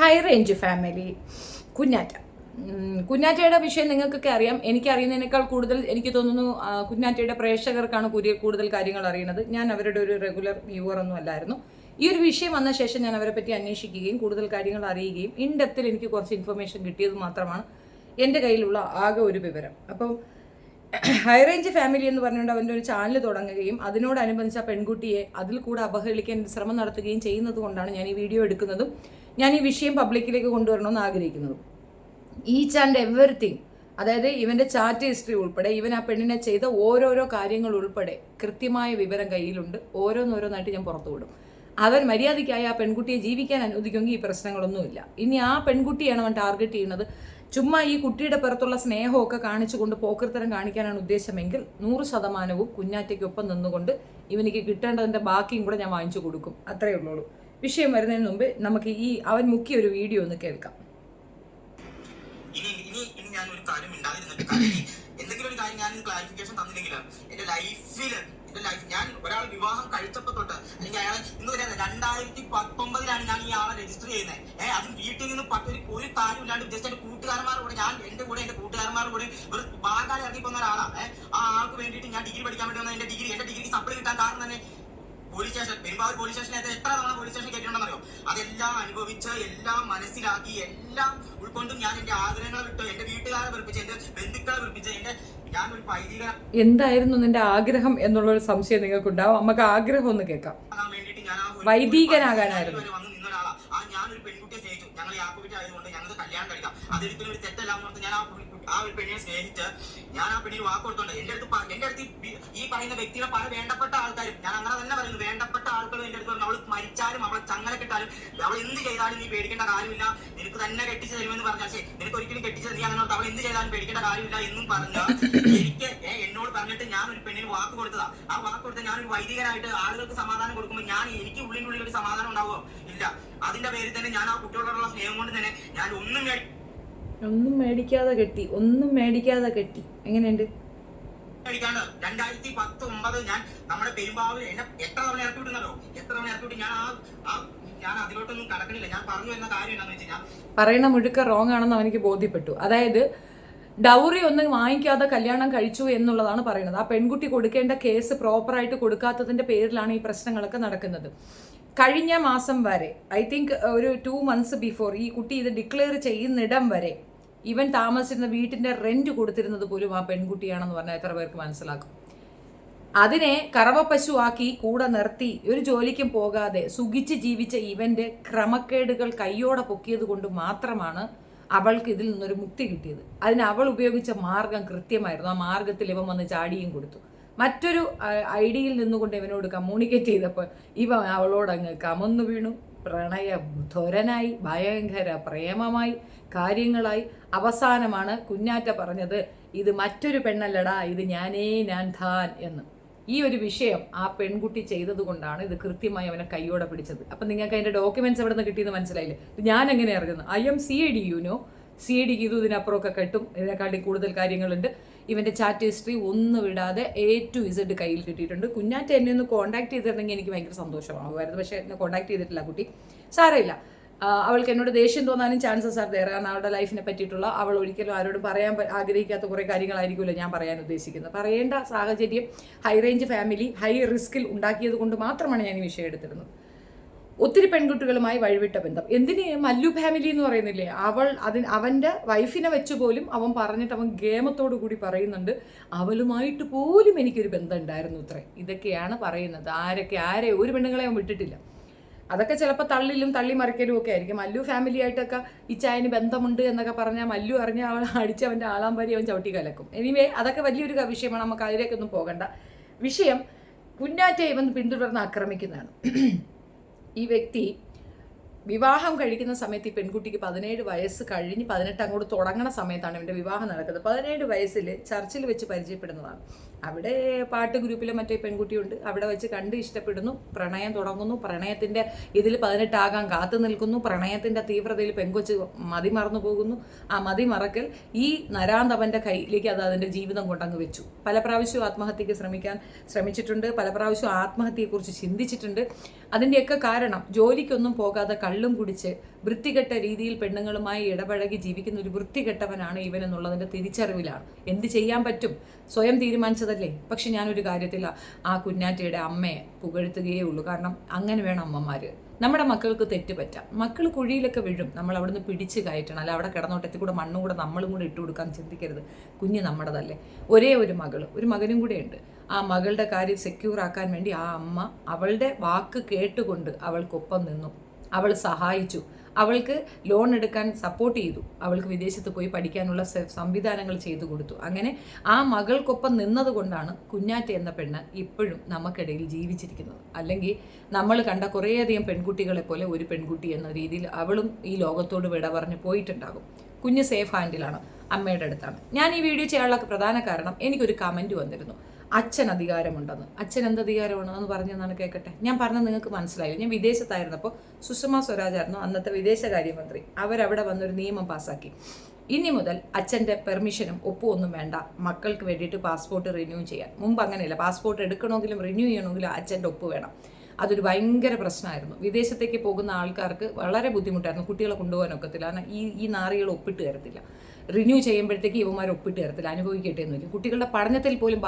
High range family കുഞ്ഞാറ്റ. കുഞ്ഞാറ്റയുടെ വിഷയം നിങ്ങൾക്കൊക്കെ അറിയാം. എനിക്കറിയുന്നതിനേക്കാൾ കൂടുതൽ എനിക്ക് തോന്നുന്നു കുഞ്ഞാറ്റയുടെ പ്രേക്ഷകർക്കാണ് കൂടുതൽ കാര്യങ്ങൾ അറിയുന്നത്. ഞാൻ അവരുടെ ഒരു റെഗുലർ വ്യൂവർ ഒന്നും അല്ലായിരുന്നു. ഈ ഒരു വിഷയം വന്ന ശേഷം ഞാൻ അവരെ പറ്റി അന്വേഷിക്കുകയും കൂടുതൽ കാര്യങ്ങൾ അറിയുകയും ഇൻഡെപ്തിൽ എനിക്ക് കുറച്ച് ഇൻഫർമേഷൻ കിട്ടിയത് മാത്രമാണ് എൻ്റെ കയ്യിലുള്ള ആകെ ഒരു വിവരം. അപ്പം ഹൈ റേഞ്ച് ഫാമിലി എന്ന് പറഞ്ഞുകൊണ്ട് അവൻ്റെ ഒരു ചാനൽ തുടങ്ങുകയും അതിനോടനുബന്ധിച്ച പെൺകുട്ടിയെ അതിൽ കൂടെ അപഹരിക്കാൻ ശ്രമം നടത്തുകയും ചെയ്യുന്നത് കൊണ്ടാണ് ഞാൻ ഈ വീഡിയോ എടുക്കുന്നതും ഞാൻ ഈ വിഷയം പബ്ലിക്കിലേക്ക് കൊണ്ടുവരണമെന്ന് ആഗ്രഹിക്കുന്നതും. ഈച്ച് ആൻഡ് എവറിത്തിങ്, അതായത് ഇവൻ്റെ ചാറ്റ് ഹിസ്റ്ററി ഉൾപ്പെടെ ഇവൻ ആ പെണ്ണിനെ ചെയ്ത ഓരോരോ കാര്യങ്ങൾ ഉൾപ്പെടെ കൃത്യമായ വിവരം കയ്യിലുണ്ട്. ഓരോന്നോരോന്നായിട്ട് ഞാൻ പുറത്തു വിടും. അവൻ മര്യാദയ്ക്കായി ആ പെൺകുട്ടിയെ ജീവിക്കാൻ അനുവദിക്കുമെങ്കിൽ ഈ പ്രശ്നങ്ങളൊന്നുമില്ല. ഇനി ആ പെൺകുട്ടിയാണ് അവൻ ടാർഗറ്റ് ചെയ്യുന്നത്, ചുമ്മാ ഈ കുട്ടിയുടെ പുറത്തുള്ള സ്നേഹമൊക്കെ കാണിച്ചുകൊണ്ട് പോക്കർത്തരം കാണിക്കാനാണ് ഉദ്ദേശമെങ്കിൽ 100% കുഞ്ഞാറ്റയ്ക്കൊപ്പം നിന്നുകൊണ്ട് ഇവനിക്ക് കിട്ടേണ്ടതിൻ്റെ ബാക്കിയും കൂടെ ഞാൻ വാങ്ങിച്ചു കൊടുക്കും. അത്രയേ ഉള്ളൂ. വിഷയം വരുന്നതിന് മുമ്പ് നമുക്ക് ഈ അവൻ മുക്കിയ ഒരു വീഡിയോ ഒന്ന് കേൾക്കാം. ഇനി ഞാൻ ഒരു കാര്യം ഉണ്ടായിരുന്നിട്ട് എന്തെങ്കിലും ഒരു കാര്യം ഞാൻ ക്ലാരിഫിക്കേഷൻ തന്നില്ലെങ്കിൽ എന്റെ ലൈഫ് ഞാൻ ഒരാൾ വിവാഹം കഴിച്ചപ്പോ തൊട്ട് അല്ലെങ്കിൽ അയാളെ ഇന്ന് വരെ 2019 ഞാൻ ഈ ആളെ രജിസ്റ്റർ ചെയ്യുന്നത്. അതും വീട്ടിൽ നിന്ന് ഒരു കാര്യമില്ലാണ്ട് ജസ്റ്റ് എന്റെ കൂട്ടുകാരന്മാരുടെ കൂടെ ഞാൻ എന്റെ കൂട്ടുകാരന്മാരുടെ കൂടെ ഒരു ബാർകാലം ഇറങ്ങി പോകുന്ന ഒരാളാണ്. ആ ആൾക്ക് വേണ്ടിയിട്ട് ഞാൻ ഡിഗ്രി പഠിക്കാൻ വേണ്ടി വന്ന എന്റെ ഡിഗ്രിക്ക് സപ്ലൈ കിട്ടാൻ കാരണം തന്നെ പോലീസ് സ്റ്റേഷൻ, പെരുമ്പാവൂർ പോലീസ് സ്റ്റേഷനകത്ത് എത്ര തവണ പോലീസ് സ്റ്റേഷൻ കേട്ടിട്ടുണ്ടെന്നറിയോ? അതെല്ലാം അനുഭവിച്ച് എല്ലാം മനസ്സിലാക്കി എല്ലാം ഉൾക്കൊണ്ടും ഞാൻ എന്റെ ആഗ്രഹങ്ങളെ വിട്ട് എന്റെ വീട്ടുകാരെ വെറുപ്പിച്ച് എന്റെ ബന്ധുക്കളെ വെറുപ്പിച്ച് ഞാനൊരു വൈദിക. എന്തായിരുന്നു നിന്റെ ആഗ്രഹം എന്നുള്ളൊരു സംശയം നിങ്ങൾക്കുണ്ടാവും. നമുക്ക് ആഗ്രഹം ഒന്ന് കേൾക്കാം. വേണ്ടിയിട്ട് ഞാൻ വൈദികനാകാനായിരുന്നു വന്ന് നിന്ന ഒരാളാ. ഞാനൊരു പെൺകുട്ടിയെ സ്നേഹിച്ചു. ഞങ്ങൾ യാക്കോബിറ്റ് ആയതുകൊണ്ട് ഞങ്ങൾക്ക് കല്യാണം കഴിക്കാം, അതൊരിക്കലും ഒരു തെറ്റല്ലാന്ന് പറഞ്ഞ് ഞാൻ ആ ഒരു പെണ്ണിനെ സ്നേഹിച്ച് ഞാൻ ആ പെണ്ണിന് വാക്ക് കൊടുത്തോണ്ട് എന്റെ അടുത്ത് ഈ പറയുന്ന വ്യക്തിയുടെ പല വേണ്ടപ്പെട്ട ആൾക്കാരും, ഞാൻ അങ്ങനെ തന്നെ പറയുന്നു, വേണ്ടപ്പെട്ട ആൾക്കാരും എന്റെ അടുത്ത് പറഞ്ഞു അവൾ മരിച്ചാലും അവളെ ചങ്ങല കിട്ടാലും അവൾ എന്ത് ചെയ്താലും നീ പേടിക്കേണ്ട കാര്യമില്ല, നിനക്ക് തന്നെ കെട്ടിച്ച് തരുമെന്ന് പറഞ്ഞാൽ നിനക്ക് ഒരിക്കലും കെട്ടിച്ച് നീ അങ്ങനെ അവൾ എന്ത് ചെയ്താലും പേടിക്കേണ്ട കാര്യമില്ല എന്നും പറഞ്ഞ എനിക്ക് എന്നോട് പറഞ്ഞിട്ട് ഞാൻ ഒരു പെണ്ണിന് വാക്ക് കൊടുത്തതാ. ആ വാക്ക് കൊടുത്ത ഞാനൊരു വൈദികനായിട്ട് ആളുകൾക്ക് സമാധാനം കൊടുക്കുമ്പോൾ എനിക്ക് ഉള്ളിനുള്ളിൽ ഒരു സമാധാനം ഉണ്ടാവുമോ? ഇല്ല. അതിന്റെ പേരിൽ തന്നെ ഞാൻ ആ കുട്ടികളോടുള്ള സ്നേഹം കൊണ്ട് തന്നെ ഞാൻ ഒന്നും മേടിക്കാതെ കെട്ടി. എങ്ങനെയുണ്ട്? 2019 ഞാൻ നമ്മുടെ പെരുമ്പാവൂർ എന്നെ എത്ര തവണ ഇറക്കി വിടുന്നല്ലോ, ഞാൻ അതിലോട്ടൊന്നും കടക്കണില്ല. ഞാൻ പറഞ്ഞു എന്ന കാര്യം എന്താണെന്ന് വെച്ച് കഴിഞ്ഞാൽ പറയുന്ന മുഴുക്ക റോങ് ആണെന്ന് അവനിക്ക് ബോധ്യപ്പെട്ടു. അതായത് ഡൗറി ഒന്നും വാങ്ങിക്കാതെ കല്യാണം കഴിച്ചു എന്നുള്ളതാണ് പറയുന്നത്. ആ പെൺകുട്ടി കൊടുക്കേണ്ട കേസ് പ്രോപ്പറായിട്ട് കൊടുക്കാത്തതിന്റെ പേരിലാണ് ഈ പ്രശ്നങ്ങളൊക്കെ നടക്കുന്നത്. കഴിഞ്ഞ മാസം വരെ, ഐ തിങ്ക് ഒരു 2 months ബിഫോർ, ഈ കുട്ടി ഇത് ഡിക്ലെയർ ചെയ്യുന്നിടം വരെ ഇവൻ താമസിച്ചിരുന്ന വീട്ടിന്റെ റെന്റ് കൊടുത്തിരുന്നത് പോലും ആ പെൺകുട്ടിയാണെന്ന് പറഞ്ഞാൽ എത്ര പേർക്ക് മനസ്സിലാക്കും? അതിനെ കറവപ്പശു ആക്കി കൂടെ നിർത്തി ഒരു ജോലിക്കും പോകാതെ സുഖിച്ച് ജീവിച്ച ഇവന്റെ ക്രമക്കേടുകൾ കയ്യോടെ പൊക്കിയത് കൊണ്ട് മാത്രമാണ് അവൾക്ക് ഇതിൽ നിന്നൊരു മുക്തി കിട്ടിയത്. അതിന് അവൾ ഉപയോഗിച്ച മാർഗം കൃത്യമായിരുന്നു. ആ മാർഗത്തിൽ ഇവൻ വന്ന് ചാടിയും കൊടുത്തു. മറ്റൊരു ഐഡിയയിൽ നിന്നുകൊണ്ട് ഇവനോട് കമ്മ്യൂണിക്കേറ്റ് ചെയ്തപ്പോൾ ഇവൻ അവളോടങ്ങ് കമന്നു വീണു. പ്രണയധുരനായി, ഭയങ്കര പ്രേമമായി, കാര്യങ്ങളായി. അവസാനമാണ് കുഞ്ഞാറ്റ പറഞ്ഞത്, ഇത് മറ്റൊരു പെണ്ണല്ലടാ, ഇത് ഞാൻ താൻ എന്ന്. ഈ ഒരു വിഷയം ആ പെൺകുട്ടി ചെയ്തത് കൊണ്ടാണ് ഇത് കൃത്യമായി അവനെ കൈയോടെ പിടിച്ചത്. അപ്പം നിങ്ങൾക്ക് അതിൻ്റെ ഡോക്യുമെന്റ്സ് എവിടെ നിന്ന് കിട്ടിയെന്ന് മനസ്സിലായില്ലേ? ഞാൻ എങ്ങനെ അറിയുന്നു? IM CID, CIDക്ക് ഇതിനപ്പുറമൊക്കെ കെട്ടും. ഇതിനെക്കാട്ടി കൂടുതൽ കാര്യങ്ങളുണ്ട്. ഇവൻ്റെ ചാറ്റ് ഹിസ്റ്ററി ഒന്നും വിടാതെ A to Z കയ്യിൽ കിട്ടിയിട്ടുണ്ട്. കുഞ്ഞാറ്റ എന്നെ ഒന്ന് കോൺടാക്ട് ചെയ്തിരുന്നെങ്കിൽ എനിക്ക് ഭയങ്കര സന്തോഷമാകുമായിരുന്നു. പക്ഷേ എന്നെ കോൺടാക്ട് ചെയ്തിട്ടില്ല കുട്ടി. സാരമില്ല. അവൾക്ക് എന്നോട് ദേഷ്യം തോന്നാനും ചാൻസസ് ആർ ദേർ. കാരണം അവളുടെ ലൈഫിനെ പറ്റിയിട്ടുള്ള അവൾ ഒരിക്കലും ആരോടും പറയാൻ ആഗ്രഹിക്കാത്ത കുറേ കാര്യങ്ങളായിരിക്കുമല്ലോ ഞാൻ പറയാൻ ഉദ്ദേശിക്കുന്നത്. പറയേണ്ട സാഹചര്യം ഹൈ റേഞ്ച് ഫാമിലി ഹൈ റിസ്കിൽ ഉണ്ടാക്കിയത് കൊണ്ട് മാത്രമാണ് ഞാൻ ഈ വിഷയം എടുത്തിരുന്നത്. ഒത്തിരി പെൺകുട്ടികളുമായി വഴിവിട്ട ബന്ധം. എന്തിന് മല്ലു ഫാമിലി എന്ന് പറയുന്നില്ലേ? അവൻ്റെ വൈഫിനെ വെച്ച് പോലും അവൻ പറഞ്ഞിട്ട് അവൻ ഗേമത്തോടു കൂടി പറയുന്നുണ്ട്, അവളുമായിട്ട് പോലും എനിക്കൊരു ബന്ധം ഉണ്ടായിരുന്നു ഇത്രേ. ഇതൊക്കെയാണ് പറയുന്നത്. ആരെ ഒരു പെണ്ണുങ്ങളെ അവൻ വിട്ടിട്ടില്ല. അതൊക്കെ ചിലപ്പോൾ തള്ളി മറിക്കലും ഒക്കെ ആയിരിക്കും. മല്ലു ഫാമിലി ആയിട്ടൊക്കെ ഇച്ചായന് ബന്ധമുണ്ട് എന്നൊക്കെ പറഞ്ഞാൽ മല്ലു അറിഞ്ഞ അവൾ അടിച്ച് അവൻ്റെ ആളാമ്പാരി അവൻ ചവിട്ടി കലക്കും. എനിവേ അതൊക്കെ വലിയൊരു വിഷയമാണ്. നമുക്ക് അതിലേക്കൊന്നും പോകണ്ട. വിഷയം കുഞ്ഞാറ്റ ഇവൻ പിന്തുടർന്ന് ആക്രമിക്കുന്നതാണ്. ഈ വ്യക്തി വിവാഹം കഴിക്കുന്ന സമയത്ത് ഈ പെൺകുട്ടിക്ക് 17 വയസ്സ് കഴിഞ്ഞ് 18 അങ്ങോട്ട് തുടങ്ങണ സമയത്താണ് ഇവൻ്റെ വിവാഹം നടക്കുന്നത്. 17 വയസ്സിൽ ചർച്ചിൽ വെച്ച് പരിചയപ്പെടുന്നതാണ്. അവിടെ പാട്ട് ഗ്രൂപ്പിലെ മറ്റേ പെൺകുട്ടിയുണ്ട്. അവിടെ വെച്ച് കണ്ട് ഇഷ്ടപ്പെടുന്നു, പ്രണയം തുടങ്ങുന്നു. പ്രണയത്തിൻ്റെ ഇതിൽ 18 ആകാൻ കാത്തു നിൽക്കുന്നു. പ്രണയത്തിൻ്റെ തീവ്രതയിൽ പെൺകൊച്ച് മതിമറന്നു പോകുന്നു. ആ മതിമറക്കൽ ഈ നരാന്തവൻ്റെ കയ്യിലേക്ക് അതിൻ്റെ ജീവിതം കൊണ്ടങ്ങ് വെച്ചു. പല പ്രാവശ്യവും ആത്മഹത്യക്ക് ശ്രമിച്ചിട്ടുണ്ട്. പല പ്രാവശ്യവും ആത്മഹത്യയെക്കുറിച്ച് ചിന്തിച്ചിട്ടുണ്ട്. അതിൻ്റെയൊക്കെ കാരണം ജോലിക്കൊന്നും പോകാതെ കള്ളും കുടിച്ച് വൃത്തികെട്ട രീതിയിൽ പെണ്ണുങ്ങളുമായി ഇടപഴകി ജീവിക്കുന്ന ഒരു വൃത്തികെട്ടവനാണ് ഇവൻ എന്നുള്ളതിൻ്റെ തിരിച്ചറിവിലാണ്. എന്ത് ചെയ്യാൻ പറ്റും? സ്വയം തീരുമാനിച്ചതല്ലേ. പക്ഷെ ഞാനൊരു കാര്യത്തിൽ ആ കുഞ്ഞാറ്റയുടെ അമ്മയെ പുകഴ്ത്തുകയേ ഉള്ളൂ. കാരണം അങ്ങനെ വേണം അമ്മമാർ. നമ്മുടെ മക്കൾക്ക് തെറ്റ് പറ്റാം. മക്കൾ കുഴിയിലൊക്കെ വീഴും, നമ്മൾ അവിടുന്ന് പിടിച്ച് കയറ്റണം. അല്ല അവിടെ കിടന്നോട്ടത്തിൽ കൂടെ മണ്ണും കൂടെ നമ്മളും കൂടെ ഇട്ട് കൊടുക്കാൻ ചിന്തിക്കരുത്. കുഞ്ഞ് നമ്മുടേതല്ലേ. ഒരേ ഒരു മകനും കൂടെ ഉണ്ട്. ആ മകളുടെ കാര്യം സെക്യൂർ ആക്കാൻ വേണ്ടി ആ അമ്മ അവളുടെ വാക്ക് കേട്ടുകൊണ്ട് അവൾക്കൊപ്പം നിന്നു. അവൾ സഹായിച്ചു. അവൾക്ക് ലോൺ എടുക്കാൻ സപ്പോർട്ട് ചെയ്തു. അവൾക്ക് വിദേശത്ത് പോയി പഠിക്കാനുള്ള സംവിധാനങ്ങൾ ചെയ്തു കൊടുത്തു. അങ്ങനെ ആ മകൾക്കൊപ്പം നിന്നതുകൊണ്ടാണ് കുഞ്ഞാറ്റ എന്ന പെണ്ണ് ഇപ്പോഴും നമുക്കിടയിൽ ജീവിച്ചിരിക്കുന്നത്. അല്ലെങ്കിൽ നമ്മൾ കണ്ട കുറേയധികം പെൺകുട്ടികളെ പോലെ ഒരു പെൺകുട്ടി എന്ന രീതിയിൽ അവളും ഈ ലോകത്തോട് വിട പറഞ്ഞ് പോയിട്ടുണ്ടാകും. കുഞ്ഞ് സേഫ് ഹാൻഡിലാണ്, അമ്മയുടെ അടുത്താണ്. ഞാൻ ഈ വീഡിയോ ചെയ്യാനുള്ള പ്രധാന കാരണം, എനിക്കൊരു കമൻറ്റ് വന്നിരുന്നു, അച്ഛൻ അധികാരമുണ്ടെന്ന്. അച്ഛൻ എന്ത് അധികാരമുണ്ടെന്ന് പറഞ്ഞെന്നാണ് കേൾക്കട്ടെ. ഞാൻ പറഞ്ഞത് നിങ്ങൾക്ക് മനസ്സിലായില്ല. ഞാൻ വിദേശത്തായിരുന്നപ്പോൾ സുഷമ സ്വരാജായിരുന്നു അന്നത്തെ വിദേശകാര്യമന്ത്രി. അവരവിടെ വന്നൊരു നിയമം പാസ്സാക്കി. ഇനി മുതൽ അച്ഛൻ്റെ പെർമിഷനും ഒന്നും വേണ്ട മക്കൾക്ക് വേണ്ടിയിട്ട് പാസ്പോർട്ട് റിന്യൂ ചെയ്യാൻ. മുമ്പ് അങ്ങനെയല്ല, പാസ്പോർട്ട് എടുക്കണമെങ്കിലും റിന്യൂ ചെയ്യണമെങ്കിലും അച്ഛൻ്റെ ഒപ്പ് വേണം. അതൊരു ഭയങ്കര പ്രശ്നമായിരുന്നു. വിദേശത്തേക്ക് പോകുന്ന ആൾക്കാർക്ക് വളരെ ബുദ്ധിമുട്ടായിരുന്നു. കുട്ടികളെ കൊണ്ടുപോകാൻ ഒക്കത്തില്ല. കാരണം ഈ നാറികൾ ഒപ്പിട്ട് തരത്തില്ല. റിന്യൂ ചെയ്യുമ്പോഴത്തേക്ക് ഇവന്മാർ ഒപ്പിട്ട് തരത്തില്ല. അനുഭവിക്കട്ടെ എന്നില്ല. കുട്ടികളുടെ പഠനത്തിൽ പോലും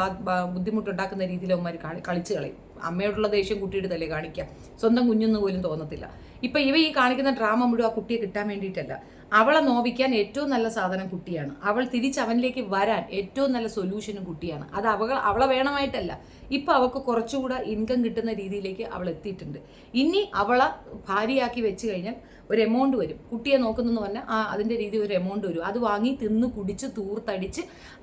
ബുദ്ധിമുട്ടുണ്ടാക്കുന്ന രീതിയിൽ അവന്മാർ കളിച്ച് കളയും. അമ്മയോടുള്ള ദേഷ്യം കുട്ടിയുടെ തലേ കാണിക്കാം. സ്വന്തം കുഞ്ഞെന്ന് പോലും തോന്നത്തില്ല. ഇപ്പം ഇവ ഈ കാണിക്കുന്ന ഡ്രാമ മുഴുവൻ ആ കുട്ടിയെ കിട്ടാൻ വേണ്ടിയിട്ടല്ല. അവളെ നോവിക്കാൻ ഏറ്റവും നല്ല സാധനം കുട്ടിയാണ്. അവൾ തിരിച്ച് അവനിലേക്ക് വരാൻ ഏറ്റവും നല്ല സൊല്യൂഷനും കുട്ടിയാണ്. അത് അവളെ വേണമായിട്ടല്ല. ഇപ്പം അവൾക്ക് കുറച്ചുകൂടെ ഇൻകം കിട്ടുന്ന രീതിയിലേക്ക് അവൾ എത്തിയിട്ടുണ്ട്. ഇനി അവളെ ഭാര്യയാക്കി വെച്ച് കഴിഞ്ഞാൽ ഒരു എമൗണ്ട് വരും. കുട്ടിയെ നോക്കുന്നെന്ന് പറഞ്ഞാൽ അതിൻ്റെ രീതി ഒരു എമൗണ്ട് വരും. അത് വാങ്ങി തിന്ന് കുടിച്ച് തൂർത്തടിച്ച്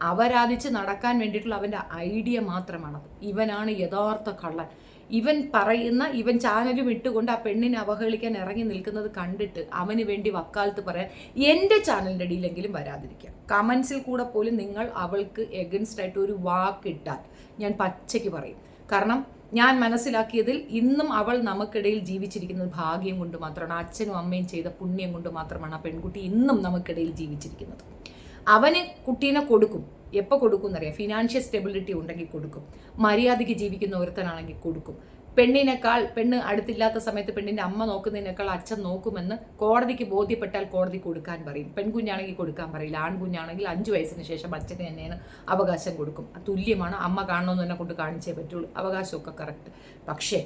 അപരാധിച്ച് നടക്കാൻ വേണ്ടിയിട്ടുള്ള അവൻ്റെ ഐഡിയ മാത്രമാണത്. ഇവനാണ് യഥാർത്ഥ കള്ളൻ. ഇവൻ ചാനലും ഇട്ടുകൊണ്ട് ആ പെണ്ണിനെ അവഹേളിക്കാൻ ഇറങ്ങി നിൽക്കുന്നത് കണ്ടിട്ട് അവന് വേണ്ടി വക്കാലത്ത് പറയാൻ എൻ്റെ ചാനലിൻ്റെ ഇടയിലെങ്കിലും വരാതിരിക്കാം. കമൻസിൽ കൂടെ പോലും നിങ്ങൾ അവൾക്ക് എഗൻസ്റ്റ് ആയിട്ട് ഒരു വാക്കിട്ടാൽ ഞാൻ പച്ചയ്ക്ക് പറയും. കാരണം ഞാൻ മനസ്സിലാക്കിയതിൽ ഇന്നും അവൾ നമുക്കിടയിൽ ജീവിച്ചിരിക്കുന്നത് ഭാഗ്യം കൊണ്ട് മാത്രമാണ്. അച്ഛനും അമ്മയും ചെയ്ത പുണ്യം കൊണ്ട് മാത്രമാണ് ആ പെൺകുട്ടി ഇന്നും നമുക്കിടയിൽ ജീവിച്ചിരിക്കുന്നത്. അവന് കുട്ടീനെ കൊടുക്കും. എപ്പോൾ കൊടുക്കും എന്നറിയാം. ഫിനാൻഷ്യൽ സ്റ്റെബിലിറ്റി ഉണ്ടെങ്കിൽ കൊടുക്കും. മര്യാദയ്ക്ക് ജീവിക്കുന്ന ഒരുത്തനാണെങ്കിൽ കൊടുക്കും. പെണ്ണ് അടുത്തില്ലാത്ത സമയത്ത് പെണ്ണിൻ്റെ അമ്മ നോക്കുന്നതിനേക്കാൾ അച്ഛൻ നോക്കുമെന്ന് കോടതിക്ക് ബോധ്യപ്പെട്ടാൽ കോടതി കൊടുക്കാൻ പറയും. പെൺകുഞ്ഞാണെങ്കിൽ കൊടുക്കാൻ പറയില്ല. ആൺകുഞ്ഞാണെങ്കിൽ 5 വയസ്സിന് ശേഷം അച്ഛന് തന്നെയാണ് അവകാശം കൊടുക്കും. തുല്യമാണ്. അമ്മ കാണണമെന്ന് തന്നെ കൊണ്ട് കാണിച്ചേ പറ്റുള്ളൂ. അവകാശമൊക്കെ കറക്റ്റ്. പക്ഷേ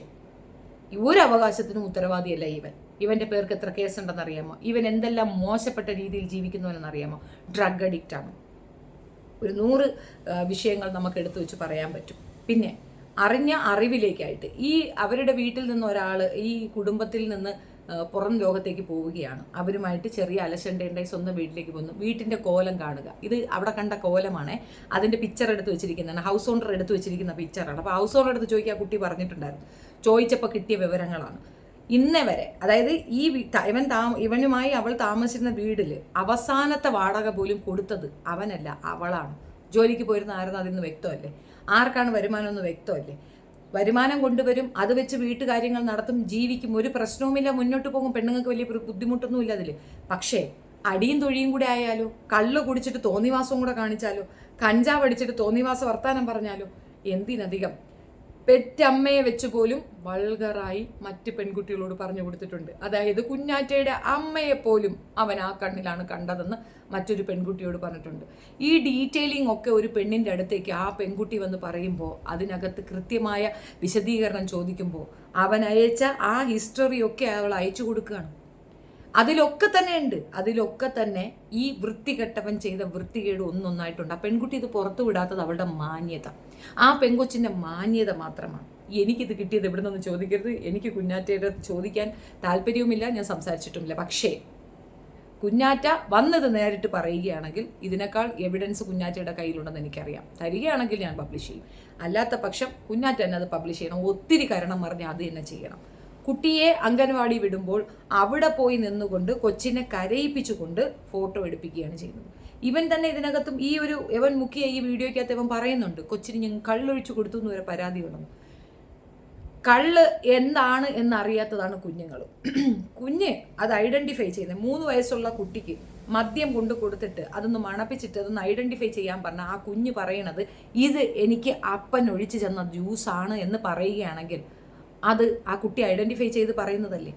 ഒരു അവകാശത്തിനും ഉത്തരവാദിയല്ല ഇവൻ്റെ പേർക്ക് എത്ര കേസുണ്ടെന്ന് അറിയാമോ? ഇവൻ എന്തെല്ലാം മോശപ്പെട്ട രീതിയിൽ ജീവിക്കുന്നവനെന്നറിയാമോ? ഡ്രഗ് അഡിക്റ്റ് ആണ്. ഒരു 100 വിഷയങ്ങൾ നമുക്ക് എടുത്തു വെച്ച് പറയാൻ പറ്റും. പിന്നെ അറിഞ്ഞ അറിവിലേക്കായിട്ട് അവരുടെ വീട്ടിൽ നിന്ന് ഒരാൾ ഈ കുടുംബത്തിൽ നിന്ന് പുറം ലോകത്തേക്ക് പോവുകയാണ്. അവരുമായിട്ട് ചെറിയ അലശണ്ടയുണ്ടായി സ്വന്തം വീട്ടിലേക്ക് പോകുന്നു. വീട്ടിൻ്റെ കോലം കാണുക. ഇത് അവിടെ കണ്ട കോലമാണ്. അതിൻ്റെ പിക്ചർ എടുത്ത് വെച്ചിരിക്കുന്നതാണ്. ഹൗസ് ഓണർ എടുത്ത് വെച്ചിരിക്കുന്ന പിക്ചറാണ്. അപ്പോൾ ഹൗസ് ഓണർ എടുത്ത് ചോദിക്കുക, കുട്ടി പറഞ്ഞിട്ടുണ്ടായിരുന്നു. ചോദിച്ചപ്പോൾ കിട്ടിയ വിവരങ്ങളാണ്. ഇന്നേ വരെ, അതായത് ഇവനുമായി അവൾ താമസിച്ചിരുന്ന വീട്ടിൽ അവസാനത്തെ വാടക പോലും കൊടുത്തത് അവനല്ല, അവളാണ്. ജോലിക്ക് പോയിരുന്ന ആരെന്ന് അതിന്ന് വ്യക്തമല്ലേ? ആർക്കാണ് വരുമാനം എന്ന് വ്യക്തമല്ലേ? വരുമാനം കൊണ്ടുവരും, അത് വെച്ച് വീട്ടുകാര്യങ്ങൾ നടത്തും, ജീവിക്കും, ഒരു പ്രശ്നവുമില്ല, മുന്നോട്ട് പോകും. പെണ്ണുങ്ങൾക്ക് വലിയ ബുദ്ധിമുട്ടൊന്നുമില്ല അതിൽ. പക്ഷേ അടിയും തൊഴിയും കൂടെ ആയാലോ, കള്ള് കുടിച്ചിട്ട് തോന്നിവാസവും കൂടെ കാണിച്ചാലോ, കഞ്ചാവ് അടിച്ചിട്ട് തോന്നിവാസ വർത്താനം പറഞ്ഞാലോ, എന്തിനധികം പെറ്റമ്മയെ വെച്ച് പോലും വൾഗറായി മറ്റ് പെൺകുട്ടികളോട് പറഞ്ഞു കൊടുത്തിട്ടുണ്ട്. അതായത് കുഞ്ഞാറ്റയുടെ അമ്മയെ പോലും അവൻ ആ കണ്ണിലാണ് കണ്ടതെന്ന് മറ്റൊരു പെൺകുട്ടിയോട് പറഞ്ഞിട്ടുണ്ട്. ഈ ഡീറ്റെയിലിംഗ് ഒക്കെ ഒരു പെണ്ണിൻ്റെ അടുത്തേക്ക് ആ പെൺകുട്ടി വന്ന് പറയുമ്പോൾ അതിനകത്ത് കൃത്യമായ വിശദീകരണം ചോദിക്കുമ്പോൾ അവൻ അയച്ച ആ ഹിസ്റ്ററിയൊക്കെ അവൾ അയച്ചു കൊടുക്കുകയാണ്. അതിലൊക്കെ തന്നെ ഈ വൃത്തികെട്ടവൻ ചെയ്ത വൃത്തികേട് ഒന്നൊന്നായിട്ടുണ്ട്. ആ പെൺകുട്ടി ഇത് പുറത്തു വിടാത്തത് അവളുടെ മാന്യത, ആ പെൺകൊച്ചിൻ്റെ മാന്യത മാത്രമാണ്. എനിക്കിത് കിട്ടിയത് എവിടെ നിന്ന് ചോദിക്കരുത്. എനിക്ക് കുഞ്ഞാറ്റയുടെ ചോദിക്കാൻ താല്പര്യവുമില്ല, ഞാൻ സംസാരിച്ചിട്ടുമില്ല. പക്ഷേ കുഞ്ഞാറ്റ വന്നത് നേരിട്ട് പറയുകയാണെങ്കിൽ ഇതിനേക്കാൾ എവിഡൻസ് കുഞ്ഞാറ്റയുടെ കയ്യിലുണ്ടെന്ന് എനിക്കറിയാം. തരികയാണെങ്കിൽ ഞാൻ പബ്ലിഷ് ചെയ്യും. അല്ലാത്ത പക്ഷം കുഞ്ഞാറ്റ തന്നെ അത് പബ്ലിഷ് ചെയ്യണം. ഒത്തിരി കാരണം പറഞ്ഞ് അത് തന്നെ ചെയ്യണം. കുട്ടിയെ അംഗൻവാടി വിടുമ്പോൾ അവിടെ പോയി നിന്നുകൊണ്ട് കൊച്ചിനെ കരയിപ്പിച്ചുകൊണ്ട് ഫോട്ടോ എടുപ്പിക്കുകയാണ് ചെയ്യുന്നത്. ഇവൻ തന്നെ ഇതിനകത്തും ഇവൻ മുഖ്യ ഈ വീഡിയോയ്ക്കകത്ത് ഇവൻ പറയുന്നുണ്ട്, കൊച്ചിന് ഞാൻ കള്ളൊഴിച്ചു കൊടുത്തു എന്ന് വരെ പരാതി വേണം. കള്ള് എന്താണ് എന്നറിയാത്തതാണ് കുഞ്ഞുങ്ങൾ. കുഞ്ഞ് അത് ഐഡന്റിഫൈ ചെയ്യുന്നത്. 3 വയസ്സുള്ള കുട്ടിക്ക് മദ്യം കൊണ്ട് കൊടുത്തിട്ട് അതൊന്ന് മണപ്പിച്ചിട്ട് അതൊന്ന് ഐഡന്റിഫൈ ചെയ്യാൻ പറഞ്ഞാൽ ആ കുഞ്ഞ് പറയണത് ഇത് എനിക്ക് അപ്പൻ ഒഴിച്ചു ചെന്ന ജ്യൂസാണ് എന്ന് പറയുകയാണെങ്കിൽ അത് ആ കുട്ടി ഐഡന്റിഫൈ ചെയ്ത് പറയുന്നതല്ലേ.